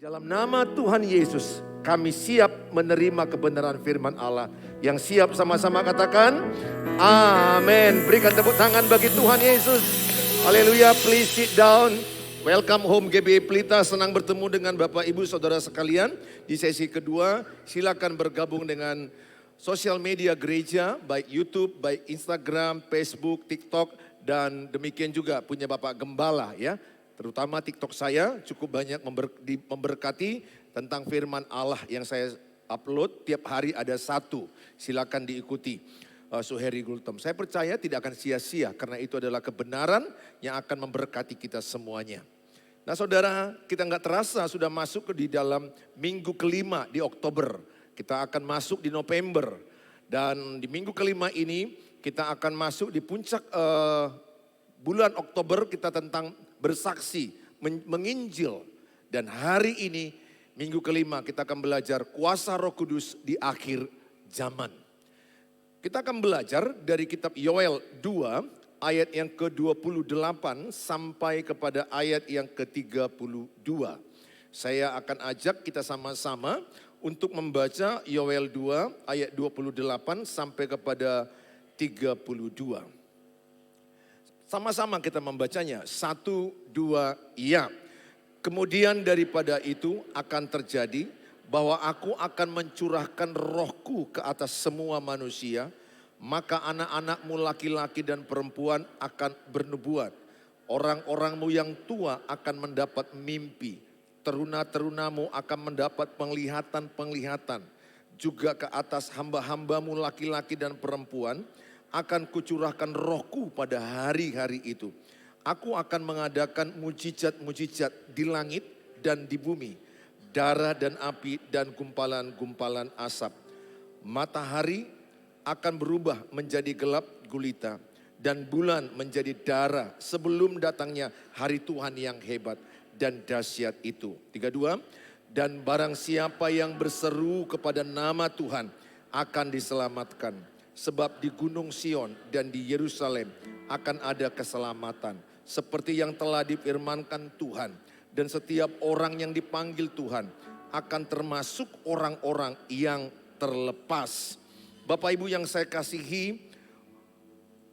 Dalam nama Tuhan Yesus, kami siap menerima kebenaran firman Allah. Yang siap sama-sama katakan, amin. Berikan tepuk tangan bagi Tuhan Yesus. Haleluya, please sit down. Welcome home GBI Pelita, senang bertemu dengan Bapak Ibu Saudara sekalian. Di sesi kedua, silakan bergabung dengan sosial media gereja, baik YouTube, baik Instagram, Facebook, TikTok, dan demikian juga punya Bapak Gembala ya. Terutama TikTok saya cukup banyak memberkati tentang firman Allah yang saya upload tiap hari ada satu. Silakan diikuti Suheri Gultom. Saya percaya tidak akan sia-sia karena itu adalah kebenaran yang akan memberkati kita semuanya. Nah saudara, kita nggak terasa sudah masuk di dalam minggu kelima di Oktober. Kita akan masuk di November. Dan di minggu kelima ini kita akan masuk di puncak bulan Oktober kita tentang bersaksi, menginjil. Dan hari ini, minggu kelima kita akan belajar kuasa Roh Kudus di akhir zaman. Kita akan belajar dari kitab Yoel 2 ayat yang ke-28 sampai kepada ayat yang ke-32. Saya akan ajak kita sama-sama untuk membaca Yoel 2 ayat 28 sampai kepada 32. Sama-sama kita membacanya, 1, 2, iya. Kemudian daripada itu akan terjadi bahwa aku akan mencurahkan rohku ke atas semua manusia. Maka anak-anakmu laki-laki dan perempuan akan bernubuat. Orang-orangmu yang tua akan mendapat mimpi. Teruna-terunamu akan mendapat penglihatan-penglihatan. Juga ke atas hamba-hambamu laki-laki dan perempuan akan kucurahkan rohku pada hari-hari itu. Aku akan mengadakan mujizat-mujizat di langit dan di bumi. Darah dan api dan gumpalan-gumpalan asap. Matahari akan berubah menjadi gelap gulita. Dan bulan menjadi darah sebelum datangnya hari Tuhan yang hebat dan dahsyat itu. 32. Dan barang siapa yang berseru kepada nama Tuhan akan diselamatkan. Sebab di Gunung Sion dan di Yerusalem akan ada keselamatan. Seperti yang telah difirmankan Tuhan. Dan setiap orang yang dipanggil Tuhan akan termasuk orang-orang yang terlepas. Bapak Ibu yang saya kasihi,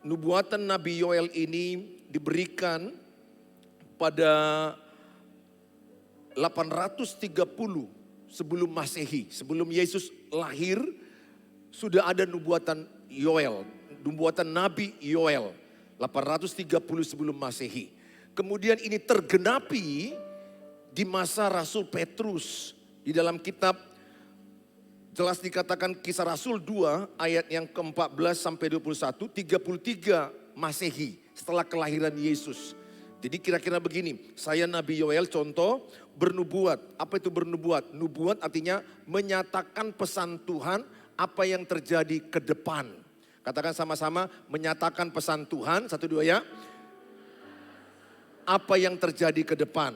nubuatan Nabi Yoel ini diberikan pada 830 sebelum Masehi. Sebelum Yesus lahir, sudah ada nubuatan Yoel, nubuatan Nabi Yoel, 830 sebelum Masehi. Kemudian ini tergenapi di masa Rasul Petrus. Di dalam kitab jelas dikatakan Kisah Rasul 2 ayat yang ke-14 sampai 21, 33 Masehi setelah kelahiran Yesus. Jadi kira-kira begini, saya Nabi Yoel contoh bernubuat. Apa itu bernubuat? Nubuat artinya menyatakan pesan Tuhan apa yang terjadi ke depan. Katakan sama-sama, menyatakan pesan Tuhan, 1, 2 ya. Apa yang terjadi ke depan.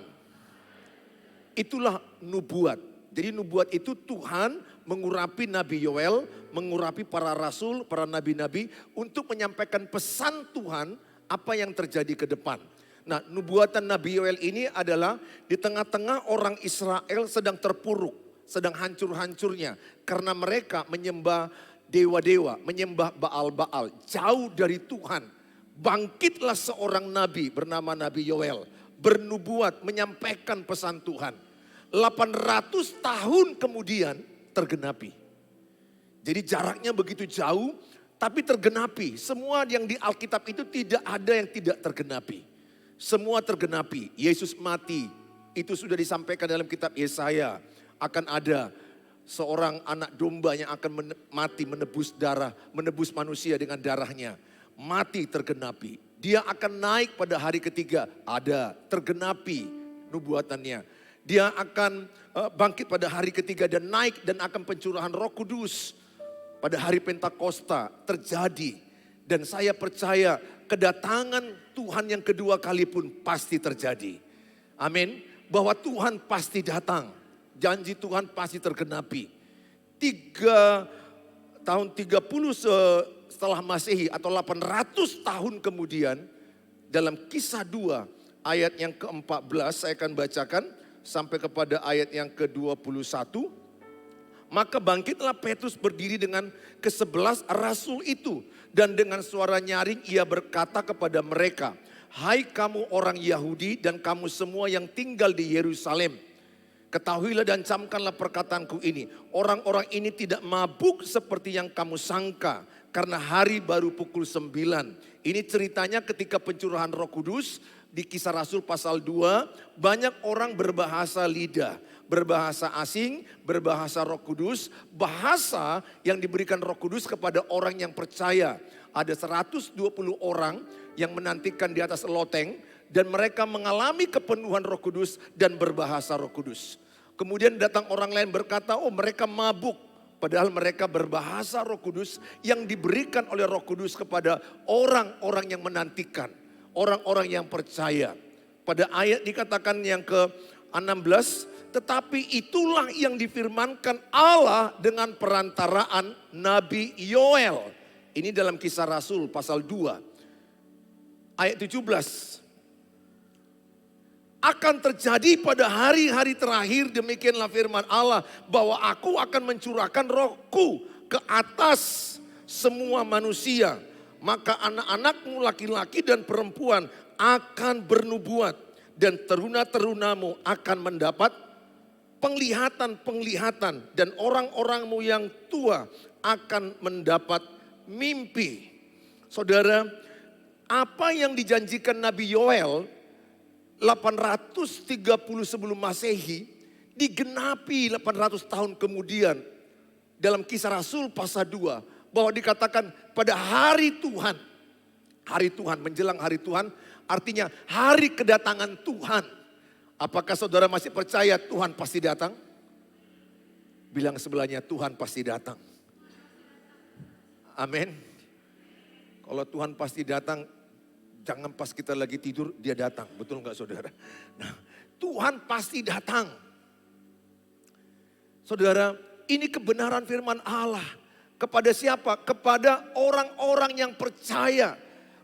Itulah nubuat. Jadi nubuat itu Tuhan mengurapi Nabi Yoel, mengurapi para rasul, para nabi-nabi untuk menyampaikan pesan Tuhan apa yang terjadi ke depan. Nah, nubuatan Nabi Yoel ini adalah di tengah-tengah orang Israel sedang terpuruk, sedang hancur-hancurnya karena mereka menyembah dewa-dewa, menyembah Baal-Baal, jauh dari Tuhan. Bangkitlah seorang nabi bernama Nabi Yoel, bernubuat menyampaikan pesan Tuhan. 800 tahun kemudian tergenapi. Jadi jaraknya begitu jauh tapi tergenapi. Semua yang di Alkitab itu tidak ada yang tidak tergenapi. Semua tergenapi. Yesus mati, itu sudah disampaikan dalam kitab Yesaya. Akan ada seorang anak domba yang akan mati menebus darah, menebus manusia dengan darahnya. Mati tergenapi. Dia akan naik pada hari ketiga. Ada, tergenapi nubuatannya. Dia akan bangkit pada hari ketiga dan naik dan akan pencurahan Roh Kudus. Pada hari Pentakosta terjadi. Dan saya percaya kedatangan Tuhan yang kedua kali pun pasti terjadi. Amin. Bahwa Tuhan pasti datang. Janji Tuhan pasti tergenapi. 3 tahun 30 setelah Masehi atau 800 tahun kemudian dalam Kisah 2 ayat yang ke-14 saya akan bacakan sampai kepada ayat yang ke-21. Maka bangkitlah Petrus berdiri dengan ke-11 rasul itu. Dan dengan suara nyaring ia berkata kepada mereka, "Hai kamu orang Yahudi dan kamu semua yang tinggal di Yerusalem. Ketahuilah dan camkanlah perkataanku ini. Orang-orang ini tidak mabuk seperti yang kamu sangka. Karena hari baru pukul 9. Ini ceritanya ketika pencurahan Roh Kudus di Kisah Rasul pasal 2. Banyak orang berbahasa lidah, berbahasa asing, berbahasa Roh Kudus. Bahasa yang diberikan Roh Kudus kepada orang yang percaya. Ada 120 orang yang menantikan di atas loteng. Dan mereka mengalami kepenuhan Roh Kudus dan berbahasa Roh Kudus. Kemudian datang orang lain berkata, oh mereka mabuk. Padahal mereka berbahasa Roh Kudus yang diberikan oleh Roh Kudus kepada orang-orang yang menantikan. Orang-orang yang percaya. Pada ayat dikatakan yang ke-16, tetapi itulah yang difirmankan Allah dengan perantaraan Nabi Yoel. Ini dalam Kisah Rasul pasal 2. Ayat 17. Akan terjadi pada hari-hari terakhir, demikianlah firman Allah, bahwa aku akan mencurahkan rohku ke atas semua manusia. Maka anak-anakmu laki-laki dan perempuan akan bernubuat. Dan teruna-terunamu akan mendapat penglihatan-penglihatan. Dan orang-orangmu yang tua akan mendapat mimpi. Saudara, apa yang dijanjikan Nabi Yoel 830 sebelum Masehi digenapi 800 tahun kemudian dalam Kisah Rasul pasal 2 bahwa dikatakan pada hari Tuhan menjelang hari Tuhan artinya hari kedatangan Tuhan. Apakah saudara masih percaya Tuhan pasti datang? Bilang sebelahnya, Tuhan pasti datang. Amin. Kalau Tuhan pasti datang, jangan pas kita lagi tidur dia datang. Betul enggak saudara? Nah, Tuhan pasti datang. Saudara, ini kebenaran firman Allah. Kepada siapa? Kepada orang-orang yang percaya.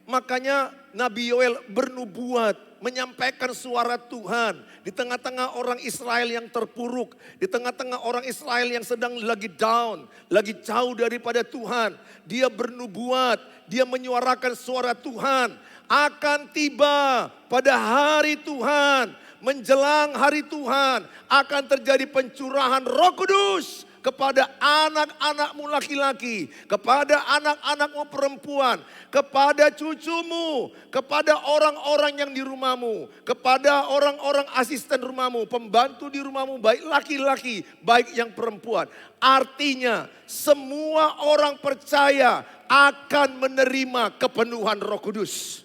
Makanya Nabi Yoel bernubuat, menyampaikan suara Tuhan. Di tengah-tengah orang Israel yang terpuruk. Di tengah-tengah orang Israel yang sedang lagi down. Lagi jauh daripada Tuhan. Dia bernubuat, dia menyuarakan suara Tuhan. Akan tiba pada hari Tuhan, menjelang hari Tuhan, akan terjadi pencurahan Roh Kudus kepada anak-anakmu laki-laki, kepada anak-anakmu perempuan, kepada cucumu, kepada orang-orang yang di rumahmu, kepada orang-orang asisten rumahmu, pembantu di rumahmu, baik laki-laki, baik yang perempuan. Artinya semua orang percaya akan menerima kepenuhan Roh Kudus.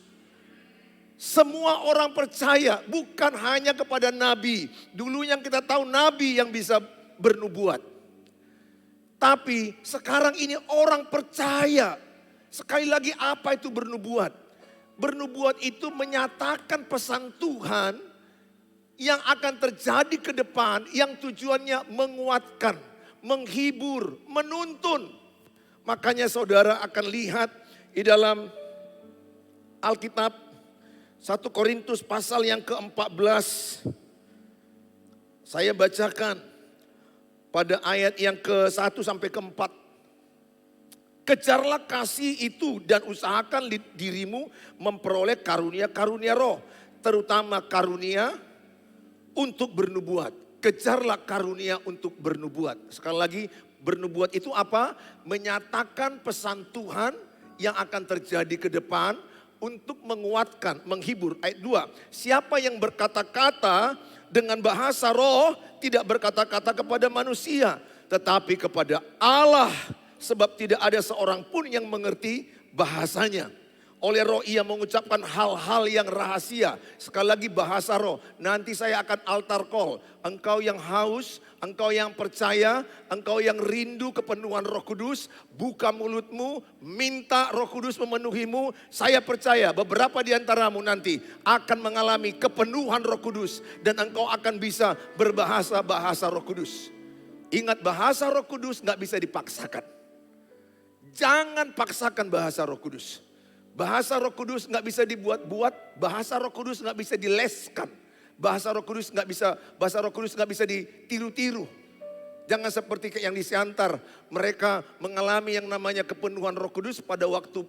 Semua orang percaya, bukan hanya kepada nabi. Dulu yang kita tahu nabi yang bisa bernubuat. Tapi sekarang ini orang percaya. Sekali lagi apa itu bernubuat? Bernubuat itu menyatakan pesan Tuhan yang akan terjadi ke depan. Yang tujuannya menguatkan, menghibur, menuntun. Makanya saudara akan lihat di dalam Alkitab 1 Korintus pasal yang ke-14. Saya bacakan pada ayat yang ke-1 sampai ke-4. Kejarlah kasih itu dan usahakan dirimu memperoleh karunia-karunia roh. Terutama karunia untuk bernubuat. Kejarlah karunia untuk bernubuat. Sekali lagi, bernubuat itu apa? Menyatakan pesan Tuhan yang akan terjadi ke depan. Untuk menguatkan, menghibur. Ayat 2. Siapa yang berkata-kata dengan bahasa roh tidak berkata-kata kepada manusia. Tetapi kepada Allah. Sebab tidak ada seorang pun yang mengerti bahasanya. Oleh roh ia mengucapkan hal-hal yang rahasia. Sekali lagi bahasa roh. Nanti saya akan altar call. Engkau yang haus, engkau yang percaya, engkau yang rindu kepenuhan Roh Kudus. Buka mulutmu, minta Roh Kudus memenuhimu. Saya percaya beberapa di antaramu nanti akan mengalami kepenuhan Roh Kudus. Dan engkau akan bisa berbahasa-bahasa Roh Kudus. Ingat, bahasa Roh Kudus gak bisa dipaksakan. Jangan paksakan bahasa Roh Kudus. Bahasa Roh Kudus gak bisa dibuat-buat, bahasa Roh Kudus gak bisa dileskan. Bahasa Roh Kudus nggak bisa ditiru-tiru. Jangan seperti kayak yang di Siantar, mereka mengalami yang namanya kepenuhan Roh Kudus pada waktu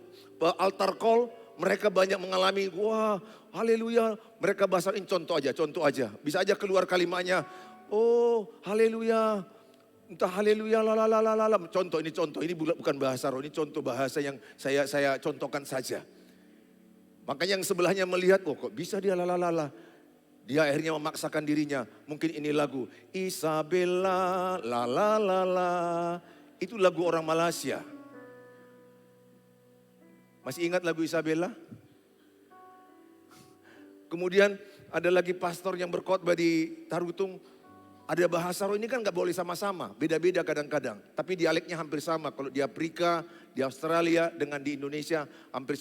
altar call, mereka banyak mengalami, wah haleluya, mereka bahasa ini contoh aja. Bisa aja keluar kalimatnya, oh haleluya, entah haleluya lalalala. Contoh, ini bukan bahasa roh, ini contoh bahasa yang saya contohkan saja. Makanya yang sebelahnya melihat, oh kok bisa dia lalalala. Dia akhirnya memaksakan dirinya. Mungkin ini lagu Isabella la la la la. Itu lagu orang Malaysia. Masih ingat lagu Isabella? Kemudian ada lagi pastor yang berkhotbah di Tarutung. Ada bahasa roh, ini kan gak boleh sama-sama. Beda-beda kadang-kadang. Tapi dialeknya hampir sama. Kalau di Afrika, di Australia dengan di Indonesia hampir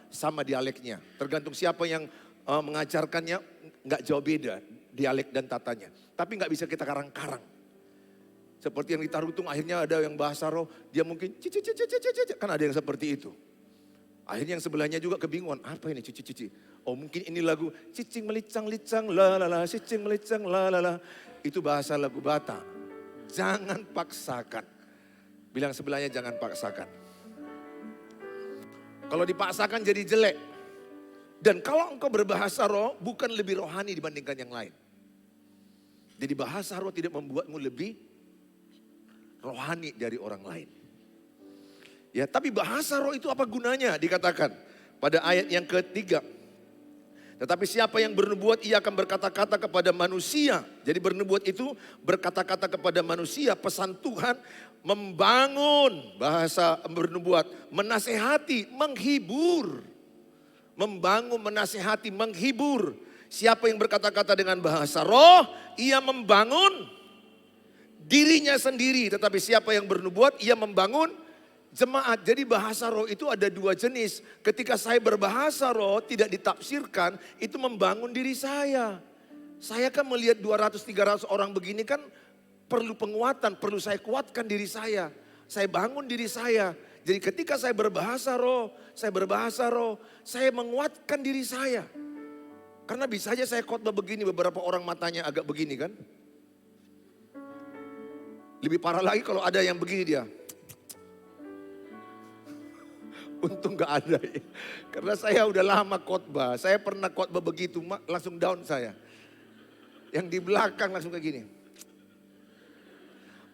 sama dialeknya. Tergantung siapa yang mengajarkannya, nggak jauh beda dialek dan tatanya. Tapi nggak bisa kita karang-karang. Seperti yang di Tarutung akhirnya ada yang bahasa roh, dia mungkin kan ada yang seperti itu. Akhirnya yang sebelahnya juga kebingungan, apa ini cici. Oh mungkin ini lagu cicing melicang-licang la la la, cicing melicang la la la. Itu bahasa lagu Batak. Jangan paksakan. Bilang sebelahnya jangan paksakan. Kalau dipaksakan jadi jelek. Dan kalau engkau berbahasa roh, bukan lebih rohani dibandingkan yang lain. Jadi bahasa roh tidak membuatmu lebih rohani dari orang lain. Ya, tapi bahasa roh itu apa gunanya? Dikatakan pada ayat yang ketiga. Tetapi siapa yang bernubuat, ia akan berkata-kata kepada manusia. Jadi bernubuat itu berkata-kata kepada manusia. Pesan Tuhan membangun, bahasa bernubuat, menasehati, menghibur. Membangun, menasehati, menghibur. Siapa yang berkata-kata dengan bahasa roh, ia membangun dirinya sendiri. Tetapi siapa yang bernubuat, ia membangun jemaat. Jadi bahasa roh itu ada dua jenis. Ketika saya berbahasa roh tidak ditafsirkan, itu membangun diri saya. Saya kan melihat 200-300 orang begini kan perlu penguatan, perlu saya kuatkan diri saya. Saya bangun diri saya. Jadi ketika saya berbahasa roh, saya menguatkan diri saya. Karena bisa aja saya khotbah begini, beberapa orang matanya agak begini kan. Lebih parah lagi kalau ada yang begini dia. Untung gak ada ya. Karena saya udah lama khotbah, saya pernah khotbah begitu, langsung down saya. Yang di belakang langsung kayak gini.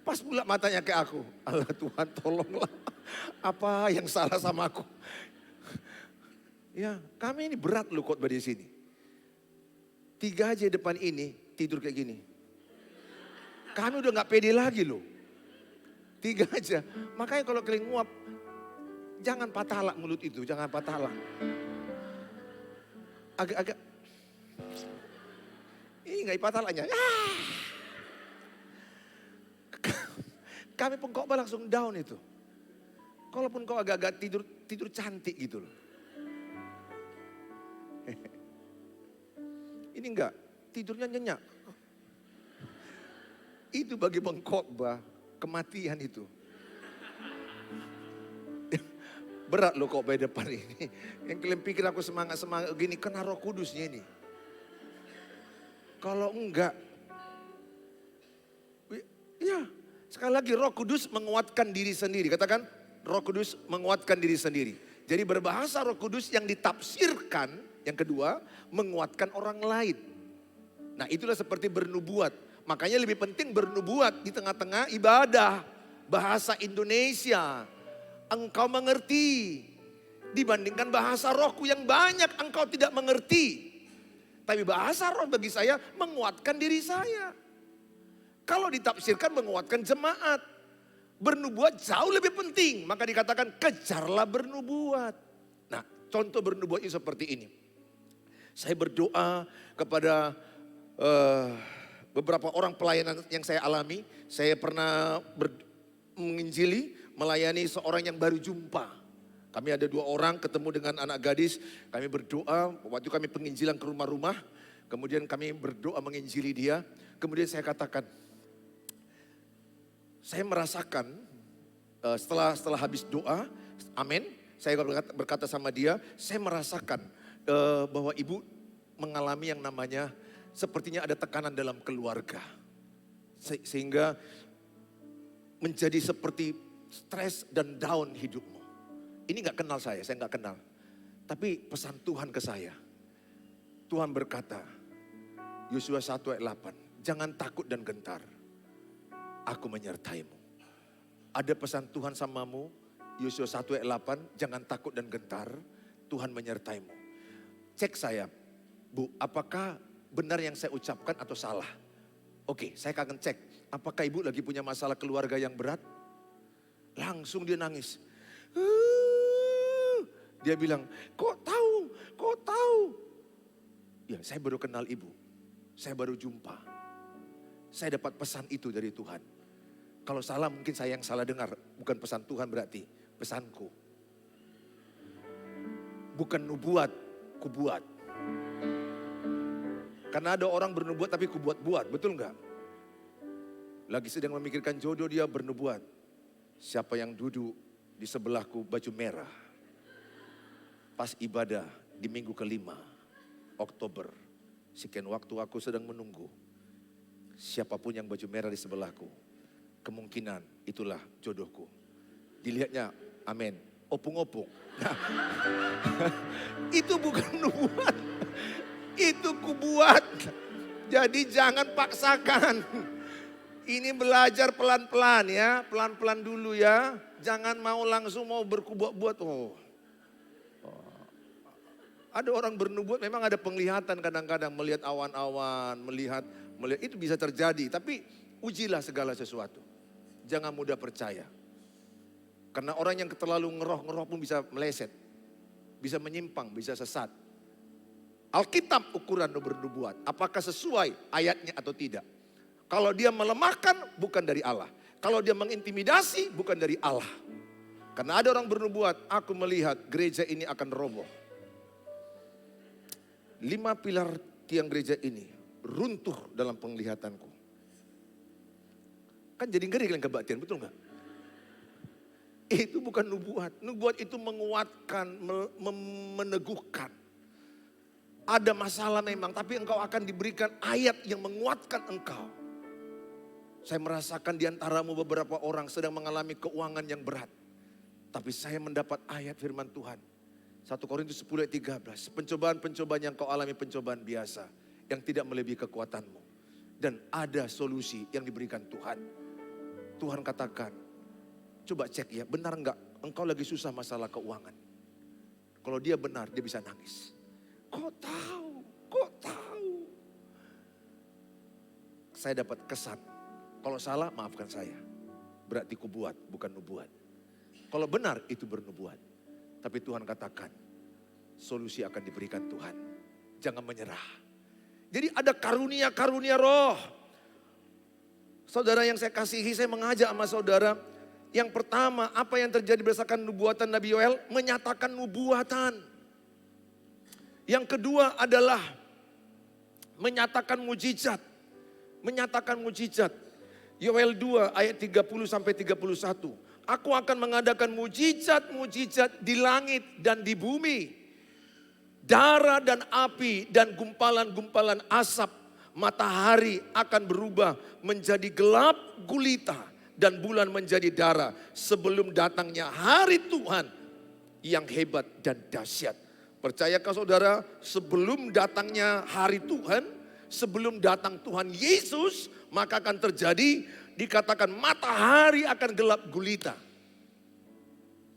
Pas pula matanya ke aku, Allah Tuhan tolonglah. Apa yang salah sama aku? Ya, kami ini berat loh khotbah di sini. 3 aja depan ini tidur kayak gini. Kami udah gak pede lagi loh. 3 aja. Makanya kalau kalian nguap, jangan patah mulut itu, jangan patah. Agak-agak. Ini gak patah. Kami pengkhotbah langsung down itu. Kalaupun kau agak-agak tidur cantik gitu loh. Ini enggak, tidurnya nyenyak. Itu bagi pengkhotbah, kematian itu. Berat loh khotbah depan ini. Yang kalian pikir aku semangat-semangat gini, kena Roh Kudusnya ini. Kalau enggak, ya sekali lagi Roh Kudus menguatkan diri sendiri. Katakan, Roh Kudus menguatkan diri sendiri. Jadi berbahasa Roh Kudus yang ditafsirkan, yang kedua, menguatkan orang lain. Nah itulah seperti bernubuat. Makanya lebih penting bernubuat di tengah-tengah ibadah. Bahasa Indonesia, engkau mengerti. Dibandingkan bahasa rohku yang banyak engkau tidak mengerti. Tapi bahasa roh bagi saya menguatkan diri saya. Kalau ditafsirkan menguatkan jemaat. Bernubuat jauh lebih penting. Maka dikatakan kejarlah bernubuat. Nah contoh bernubuat itu seperti ini. Saya berdoa kepada beberapa orang pelayanan yang saya alami. Saya pernah menginjili, melayani seorang yang baru jumpa. Kami ada 2 orang ketemu dengan anak gadis. Kami berdoa, waktu kami penginjilan ke rumah-rumah. Kemudian kami berdoa menginjili dia. Kemudian saya katakan, saya merasakan setelah habis doa, amin. Saya berkata sama dia, saya merasakan bahwa ibu mengalami yang namanya sepertinya ada tekanan dalam keluarga. Sehingga menjadi seperti stres dan down hidupmu. Ini gak kenal saya gak kenal. Tapi pesan Tuhan ke saya. Tuhan berkata, Yosua 1 ayat 8, jangan takut dan gentar. Aku menyertaimu. Ada pesan Tuhan samamu, Yosua 1 ayat 8, jangan takut dan gentar, Tuhan menyertaimu. Cek saya, Bu, apakah benar yang saya ucapkan atau salah? Oke, saya akan cek. Apakah ibu lagi punya masalah keluarga yang berat? Langsung dia nangis. Dia bilang, kok tahu? Kok tahu? Ya, saya baru kenal ibu. Saya baru jumpa. Saya dapat pesan itu dari Tuhan. Kalau salah mungkin saya yang salah dengar. Bukan pesan Tuhan berarti, pesanku. Bukan nubuat, kubuat. Karena ada orang bernubuat tapi kubuat-buat, betul enggak? Lagi sedang memikirkan jodoh dia bernubuat. Siapa yang duduk di sebelahku baju merah. Pas ibadah di minggu kelima Oktober. Sekian waktu aku sedang menunggu. Siapapun yang baju merah di sebelahku. Kemungkinan itulah jodohku. Dilihatnya, amin, opung-opung. Nah, itu bukan nubuat. Itu kubuat. Jadi jangan paksakan. Ini belajar pelan-pelan ya. Pelan-pelan dulu ya. Jangan mau langsung mau berkubuat-buat. Ada orang bernubuat memang ada penglihatan kadang-kadang. Melihat awan-awan, melihat itu bisa terjadi. Tapi ujilah segala sesuatu. Jangan mudah percaya. Karena orang yang terlalu ngeroh pun bisa meleset. Bisa menyimpang, bisa sesat. Alkitab ukuran bernubuat. Apakah sesuai ayatnya atau tidak. Kalau dia melemahkan bukan dari Allah. Kalau dia mengintimidasi bukan dari Allah. Karena ada orang bernubuat, aku melihat gereja ini akan roboh. 5 pilar tiang gereja ini runtuh dalam penglihatanku. Kan jadi ngeri kalian kebaktian, betul nggak? Itu bukan nubuat. Nubuat itu menguatkan, meneguhkan. Ada masalah memang, tapi engkau akan diberikan ayat yang menguatkan engkau. Saya merasakan di antaramu beberapa orang sedang mengalami keuangan yang berat. Tapi saya mendapat ayat firman Tuhan. 1 Korintus 10 ayat 13. Pencobaan-pencobaan yang kau alami pencobaan biasa. Yang tidak melebihi kekuatanmu. Dan ada solusi yang diberikan Tuhan. Tuhan katakan, coba cek ya, benar enggak engkau lagi susah masalah keuangan. Kalau dia benar, dia bisa nangis. Kok tahu? Kok tahu? Saya dapat kesan. Kalau salah, maafkan saya. Berarti kubuat, bukan nubuat. Kalau benar, itu bernubuat. Tapi Tuhan katakan, solusi akan diberikan Tuhan. Jangan menyerah. Jadi ada karunia-karunia roh. Saudara yang saya kasihi, saya mengajak sama saudara. Yang pertama, apa yang terjadi berdasarkan nubuatan Nabi Yoel? Menyatakan nubuatan. Yang kedua adalah menyatakan mujizat. Menyatakan mujizat. Yoel 2 ayat 30 sampai 31. Aku akan mengadakan mujizat-mujizat di langit dan di bumi. Darah dan api dan gumpalan-gumpalan asap. Matahari akan berubah menjadi gelap gulita. Dan bulan menjadi darah. Sebelum datangnya hari Tuhan yang hebat dan dahsyat. Percayakah saudara, sebelum datangnya hari Tuhan, sebelum datang Tuhan Yesus, maka akan terjadi, dikatakan matahari akan gelap gulita.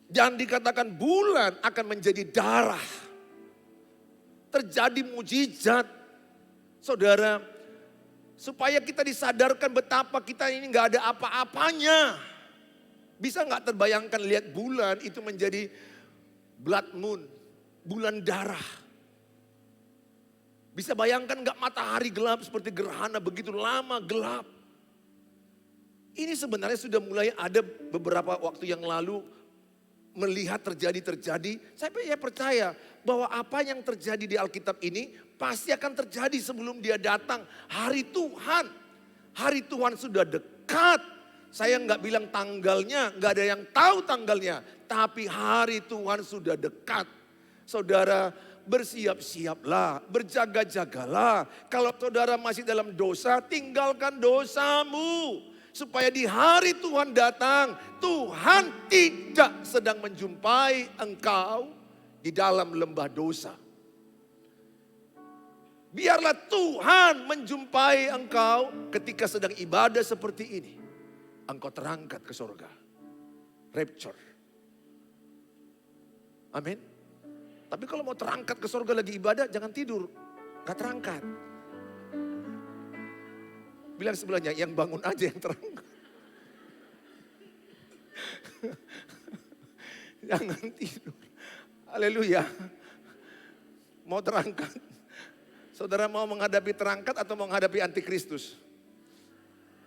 Dan dikatakan bulan akan menjadi darah. Terjadi mujizat. Saudara, supaya kita disadarkan betapa kita ini gak ada apa-apanya. Bisa gak terbayangkan lihat bulan itu menjadi blood moon. Bulan darah. Bisa bayangkan gak matahari gelap seperti gerhana begitu lama gelap. Ini sebenarnya sudah mulai ada beberapa waktu yang lalu melihat terjadi. Saya percaya bahwa apa yang terjadi di Alkitab ini pasti akan terjadi sebelum dia datang. Hari Tuhan. Hari Tuhan sudah dekat. Saya gak bilang tanggalnya, gak ada yang tahu tanggalnya. Tapi hari Tuhan sudah dekat. Saudara, bersiap-siaplah, berjaga-jagalah. Kalau saudara masih dalam dosa, tinggalkan dosamu. Supaya di hari Tuhan datang, Tuhan tidak sedang menjumpai engkau di dalam lembah dosa. Biarlah Tuhan menjumpai engkau ketika sedang ibadah seperti ini. Engkau terangkat ke surga. Rapture. Amin. Tapi kalau mau terangkat ke surga lagi ibadah, jangan tidur. Gak terangkat. Bilang sebelahnya, yang bangun aja yang terangkat. Jangan tidur. Haleluya. Mau terangkat. Saudara mau menghadapi terangkat atau mau menghadapi antikristus?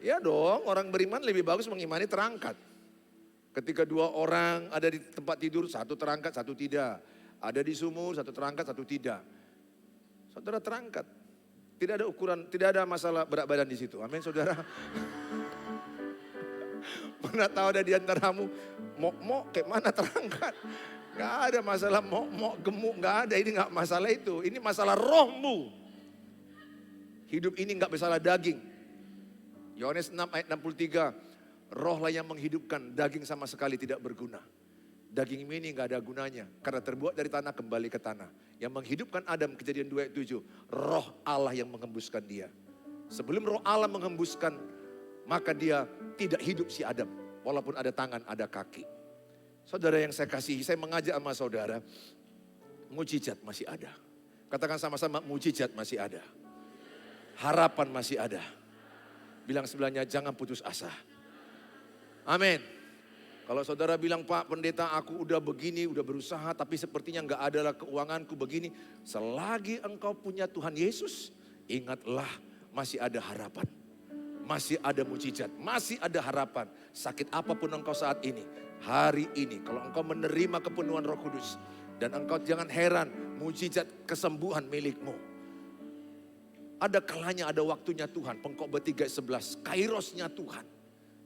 Ya dong, orang beriman lebih bagus mengimani terangkat. Ketika dua orang ada di tempat tidur, satu terangkat, satu tidak. Ada di sumur, satu terangkat, satu tidak. Saudara terangkat. Tidak ada ukuran, tidak ada masalah berat badan di situ. Amin saudara. Mana tahu ada di antaramu, mok kayak mana terangkat. Gak ada masalah mok gemuk, gak ada. Ini gak masalah itu, ini masalah rohmu. Hidup ini gak masalah daging. Yohanes 6 ayat 63, rohlah yang menghidupkan, daging sama sekali tidak berguna. Daging ini gak ada gunanya, karena terbuat dari tanah kembali ke tanah. Yang menghidupkan Adam, Kejadian 2 ayat 7, roh Allah yang menghembuskan dia. Sebelum roh Allah menghembuskan, maka dia tidak hidup si Adam. Walaupun ada tangan, ada kaki. Saudara yang saya kasihi, saya mengajak sama saudara, mujizat masih ada. Katakan sama-sama, mujizat masih ada. Harapan masih ada. Bilang sebelahnya, jangan putus asa. Amin. Kalau saudara bilang, Pak pendeta aku udah begini, udah berusaha, tapi sepertinya gak adalah keuanganku begini. Selagi engkau punya Tuhan Yesus, ingatlah masih ada harapan. Masih ada mujizat, masih ada harapan. Sakit apapun engkau saat ini, hari ini, kalau engkau menerima kepenuhan Roh Kudus. Dan engkau jangan heran, mujizat kesembuhan milikmu. Ada kalanya, ada waktunya Tuhan. Pengkhotbah 3:11, kairosnya Tuhan.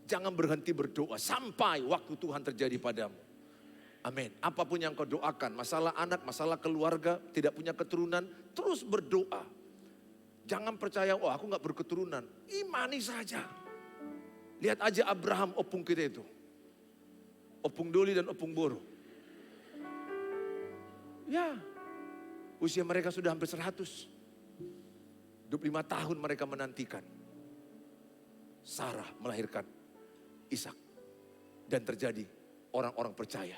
Jangan berhenti berdoa sampai waktu Tuhan terjadi padamu. Amin. Apapun yang kau doakan, masalah anak, masalah keluarga, tidak punya keturunan, terus berdoa. Jangan percaya, oh aku gak berketurunan. Imani saja. Lihat aja Abraham, opung kita itu. Opung Doli dan opung Boro. Ya, usia mereka sudah hampir 100. 25 tahun mereka menantikan. Sarah melahirkan Ishak. Dan terjadi orang-orang percaya.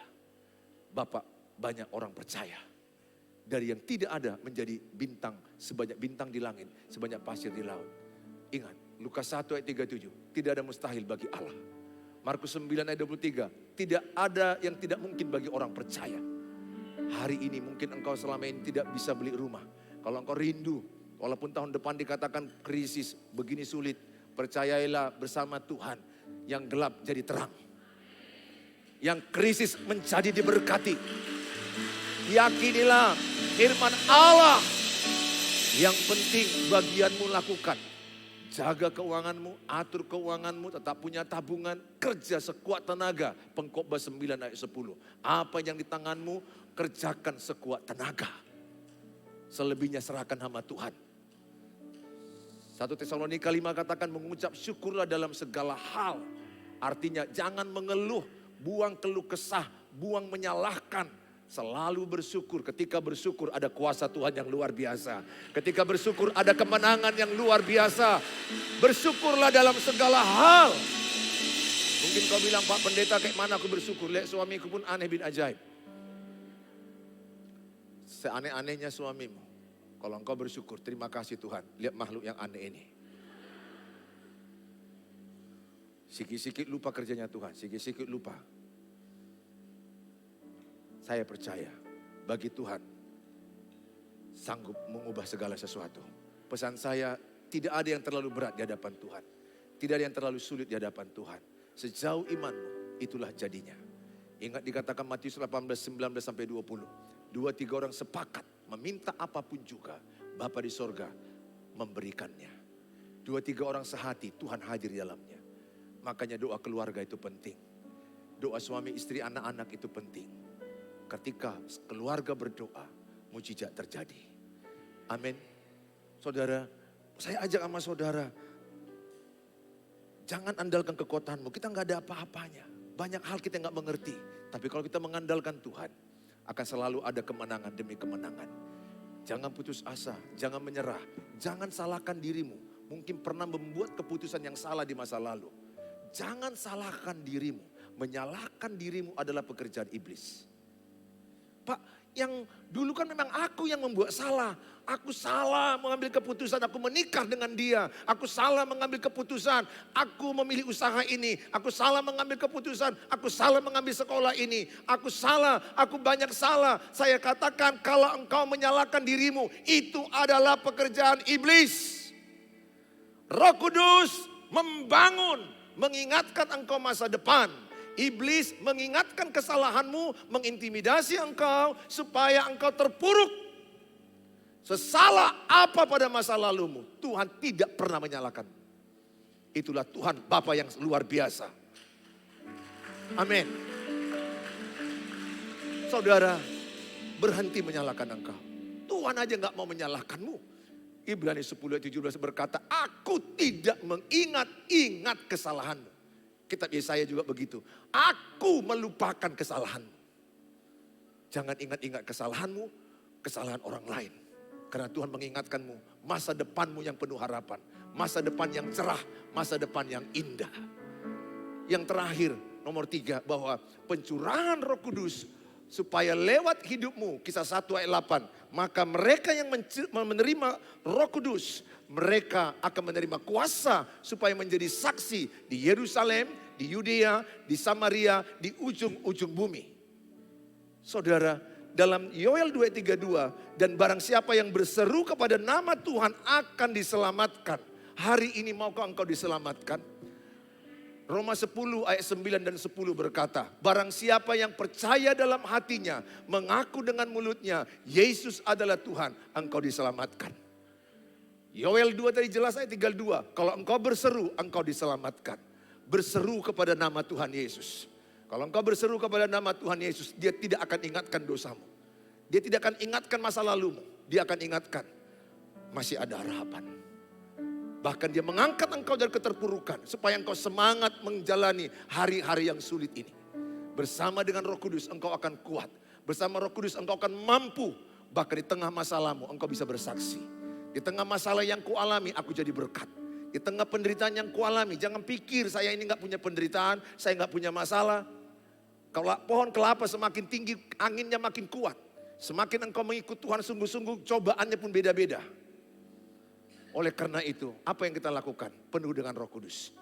Bapak, banyak orang percaya. Dari yang tidak ada menjadi bintang, sebanyak bintang di langit, sebanyak pasir di laut. Ingat, Lukas 1 ayat 37, tidak ada mustahil bagi Allah. Markus 9 ayat 23, tidak ada yang tidak mungkin bagi orang percaya. Hari ini mungkin engkau selama ini tidak bisa beli rumah. Kalau engkau rindu, walaupun tahun depan dikatakan krisis, begini sulit, percayailah bersama Tuhan, yang gelap jadi terang. Yang krisis menjadi diberkati. Yakinilah firman Allah. Yang penting bagianmu lakukan. Jaga keuanganmu, atur keuanganmu, tetap punya tabungan, kerja sekuat tenaga. Pengkhotbah 9 ayat 10. Apa yang di tanganmu, kerjakan sekuat tenaga. Selebihnya serahkan sama Tuhan. 1 Tesalonika 5 katakan mengucap syukurlah dalam segala hal. Artinya jangan mengeluh, buang keluh kesah, buang menyalahkan. Selalu bersyukur. Ketika bersyukur ada kuasa Tuhan yang luar biasa. Ketika bersyukur ada kemenangan yang luar biasa. Bersyukurlah dalam segala hal. Mungkin kau bilang, Pak pendeta kayak mana aku bersyukur. Lihat suamiku pun aneh bin ajaib. Seaneh-anehnya suamimu. Kalau engkau bersyukur, terima kasih Tuhan. Lihat makhluk yang aneh ini. Sikit-sikit lupa kerjanya Tuhan, sikit-sikit lupa. Saya percaya bagi Tuhan sanggup mengubah segala sesuatu. Pesan saya, tidak ada yang terlalu berat di hadapan Tuhan. Tidak ada yang terlalu sulit di hadapan Tuhan. Sejauh imanmu, itulah jadinya. Ingat dikatakan Matius 18:19-20. 2-3 orang sepakat meminta apapun juga, Bapa di sorga memberikannya. 2-3 orang sehati, Tuhan hadir di dalamnya. Makanya doa keluarga itu penting. Doa suami, istri, anak-anak itu penting. Ketika keluarga berdoa, mujizat terjadi. Amin. Saudara, saya ajak sama saudara, jangan andalkan kekuatanmu, kita nggak ada apa-apanya. Banyak hal kita nggak mengerti, tapi kalau kita mengandalkan Tuhan, akan selalu ada kemenangan demi kemenangan. Jangan putus asa, jangan menyerah, jangan salahkan dirimu. Mungkin pernah membuat keputusan yang salah di masa lalu. Jangan salahkan dirimu, menyalahkan dirimu adalah pekerjaan iblis. Pak, yang dulu kan memang aku yang membuat salah. Aku salah mengambil keputusan, aku menikah dengan dia. Aku salah mengambil keputusan, aku memilih usaha ini. Aku salah mengambil keputusan, aku salah mengambil sekolah ini. Aku salah, aku banyak salah. Saya katakan kalau engkau menyalahkan dirimu, itu adalah pekerjaan iblis. Roh Kudus membangun, mengingatkan engkau masa depan. Iblis mengingatkan kesalahanmu, mengintimidasi engkau supaya engkau terpuruk. Sesalah apa pada masa lalumu, Tuhan tidak pernah menyalahkan. Itulah Tuhan Bapa yang luar biasa. Amin. Saudara, berhenti menyalahkan engkau. Tuhan aja gak mau menyalahkanmu. Ibrani 10:17 berkata, aku tidak mengingat-ingat kesalahanmu. Kitab Yesaya juga begitu. Aku melupakan kesalahanmu. Jangan ingat-ingat kesalahanmu, kesalahan orang lain. Karena Tuhan mengingatkanmu masa depanmu yang penuh harapan. Masa depan yang cerah, masa depan yang indah. Yang terakhir, nomor 3, bahwa pencurahan Roh Kudus supaya lewat hidupmu, Kisah 1 ayat 8. Maka mereka yang menerima Roh Kudus, mereka akan menerima kuasa supaya menjadi saksi di Yerusalem, di Yudea, di Samaria, di ujung-ujung bumi. Saudara, dalam Yoel 2:32, dan barang siapa yang berseru kepada nama Tuhan akan diselamatkan. Hari ini maukah engkau diselamatkan? Roma 10 ayat 9 dan 10 berkata, barang siapa yang percaya dalam hatinya, mengaku dengan mulutnya, Yesus adalah Tuhan, engkau diselamatkan. Yoel 2 tadi jelas ayat 32, kalau engkau berseru, engkau diselamatkan. Berseru kepada nama Tuhan Yesus. Kalau engkau berseru kepada nama Tuhan Yesus, dia tidak akan ingatkan dosamu. Dia tidak akan ingatkan masa lalumu. Dia akan ingatkan, masih ada harapan. Bahkan dia mengangkat engkau dari keterpurukan, supaya engkau semangat menjalani hari-hari yang sulit ini. Bersama dengan Roh Kudus engkau akan kuat. Bersama Roh Kudus engkau akan mampu. Bahkan di tengah masalahmu engkau bisa bersaksi. Di tengah masalah yang kualami aku jadi berkat. Di tengah penderitaan yang kualami, jangan pikir saya ini gak punya penderitaan, saya gak punya masalah. Kalau pohon kelapa semakin tinggi, anginnya makin kuat. Semakin engkau mengikut Tuhan sungguh-sungguh, cobaannya pun beda-beda. Oleh karena itu, apa yang kita lakukan? Penuh dengan Roh Kudus.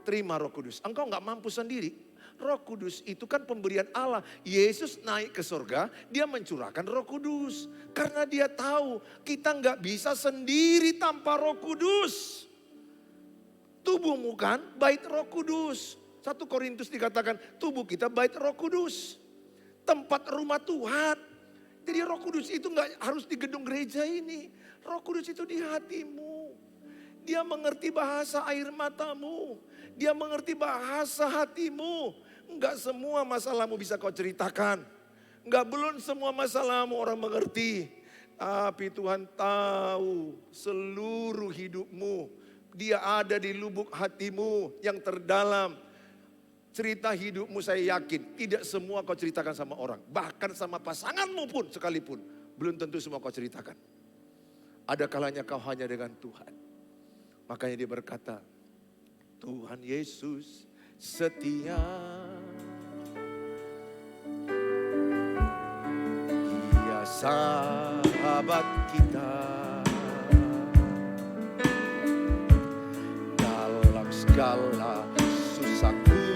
Terima Roh Kudus. Engkau gak mampu sendiri. Roh Kudus itu kan pemberian Allah. Yesus naik ke surga, dia mencurahkan Roh Kudus. Karena dia tahu kita gak bisa sendiri tanpa Roh Kudus. Tubuhmu kan bait Roh Kudus. 1 Korintus dikatakan tubuh kita bait Roh Kudus. Tempat rumah Tuhan. Jadi Roh Kudus itu gak harus di gedung gereja ini. Roh Kudus itu di hatimu. Dia mengerti bahasa air matamu. Dia mengerti bahasa hatimu. Enggak semua masalahmu bisa kau ceritakan. Enggak belum semua masalahmu orang mengerti. Tapi Tuhan tahu seluruh hidupmu. Dia ada di lubuk hatimu yang terdalam. Cerita hidupmu saya yakin tidak semua kau ceritakan sama orang. Bahkan sama pasanganmu pun sekalipun. Belum tentu semua kau ceritakan. Ada kalanya kau hanya dengan Tuhan. Makanya dia berkata, Tuhan Yesus setia. Dia sahabat kita. Dalam segala susahku.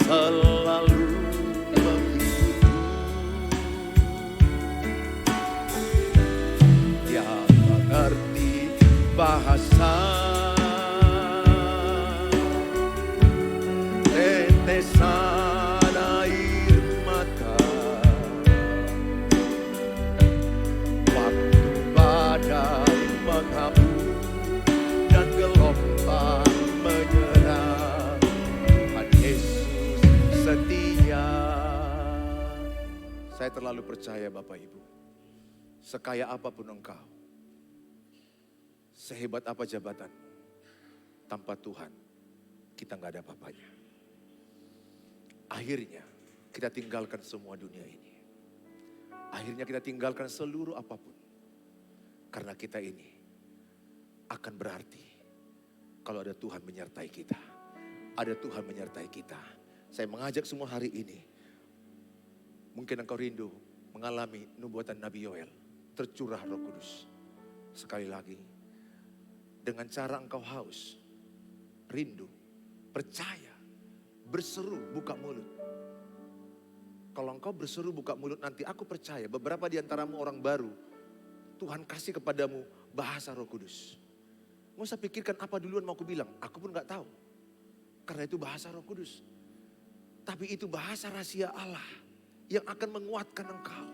Selalu menghidup. Dia mengerti bahasa tetesan air mata. Waktu badai menghambur dan gelombang menyerang. Setia. Saya terlalu percaya Bapak Ibu. Sekaya apapun engkau, sehebat apa jabatan, tanpa Tuhan kita nggak ada apa-apanya. Akhirnya kita tinggalkan semua dunia ini. Akhirnya kita tinggalkan seluruh apapun. Karena kita ini akan berarti kalau ada Tuhan menyertai kita. Ada Tuhan menyertai kita. Saya mengajak semua hari ini. Mungkin engkau rindu mengalami nubuatan Nabi Yoel. Tercurah Roh Kudus. Sekali lagi. Dengan cara engkau haus. Rindu. Percaya. Berseru buka mulut. Kalau engkau berseru buka mulut nanti, aku percaya beberapa di antaramu orang baru. Tuhan kasih kepadamu bahasa Roh Kudus. Nggak usah pikirkan apa duluan mau aku bilang. Aku pun gak tahu. Karena itu bahasa Roh Kudus. Tapi itu bahasa rahasia Allah. Yang akan menguatkan engkau.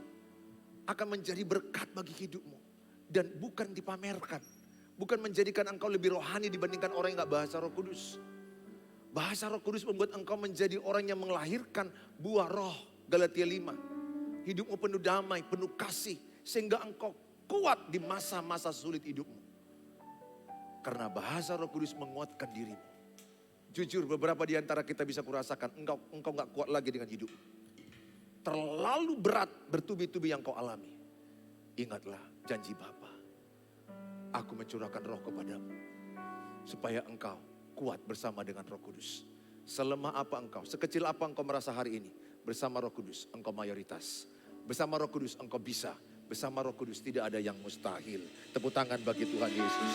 Akan menjadi berkat bagi hidupmu. Dan bukan dipamerkan. Bukan menjadikan engkau lebih rohani dibandingkan orang yang gak bahasa Roh Kudus. Bahasa Roh Kudus membuat engkau menjadi orang yang melahirkan buah roh. Galatia 5. Hidupmu penuh damai, penuh kasih. Sehingga engkau kuat di masa-masa sulit hidupmu. Karena bahasa Roh Kudus menguatkan dirimu. Jujur beberapa di antara kita bisa kurasakan engkau gak kuat lagi dengan hidup. Terlalu berat bertubi-tubi yang kau alami. Ingatlah janji Bapa. Aku mencurahkan roh kepadamu. Supaya engkau kuat bersama dengan Roh Kudus. Selemah apa engkau, sekecil apa engkau merasa hari ini. Bersama Roh Kudus engkau mayoritas. Bersama Roh Kudus engkau bisa. Bersama Roh Kudus tidak ada yang mustahil. Tepuk tangan bagi Tuhan Yesus.